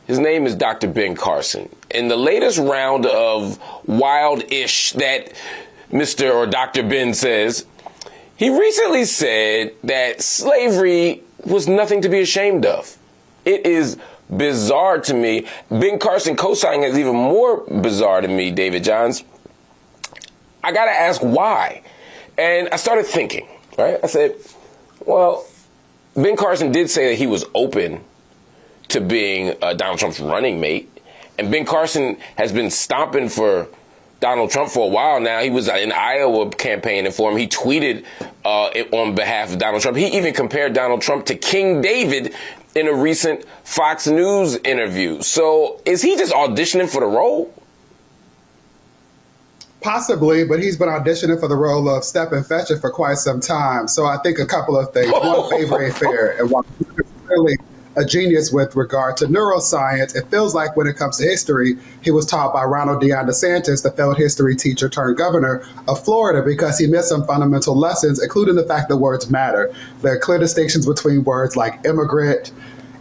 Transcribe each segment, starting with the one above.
His name is Dr. Ben Carson. In the latest round of wild-ish that Mr. or Dr. Ben says, he recently said that slavery was nothing to be ashamed of. It is bizarre to me. Ben Carson co-signing is even more bizarre to me, David Johns. I got to ask why. And I started thinking, right? I said, well, Ben Carson did say that he was open to being Donald Trump's running mate. And Ben Carson has been stomping for Donald Trump for a while now. He was in Iowa campaigning for him. He tweeted it on behalf of Donald Trump. He even compared Donald Trump to King David in a recent Fox News interview. So is he just auditioning for the role? Possibly, but he's been auditioning for the role of Step and Fetch It for quite some time. So I think a couple of things. One, favor ain't fair, and one, clearly a genius with regard to neuroscience. It feels like when it comes to history, he was taught by Ronald DeSantis, the failed history teacher turned governor of Florida, because he missed some fundamental lessons, including the fact that words matter. There are clear distinctions between words like immigrant,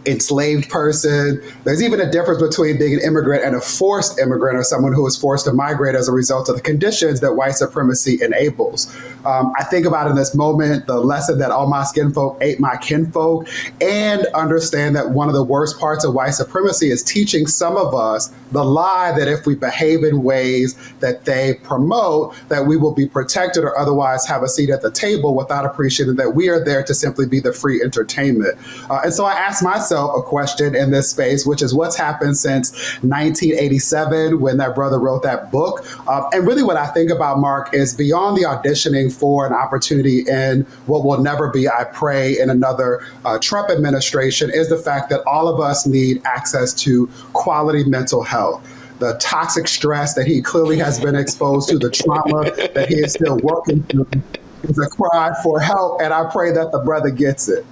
enslaved person. There's even a difference between being an immigrant and a forced immigrant, or someone who is forced to migrate as a result of the conditions that white supremacy enables. I think about in this moment the lesson that all my skin folk ate my kinfolk, and understand that one of the worst parts of white supremacy is teaching some of us the lie that if we behave in ways that they promote, that we will be protected or otherwise have a seat at the table, without appreciating that we are there to simply be the free entertainment. And so I asked myself a question in this space, which is what's happened since 1987 when that brother wrote that book. And really what I think about, Mark, is beyond the auditioning for an opportunity in what will never be, I pray, in another Trump administration, is the fact that all of us need access to quality mental health. The toxic stress that he clearly has been exposed to, the trauma that he is still working through, is a cry for help, and I pray that the brother gets it.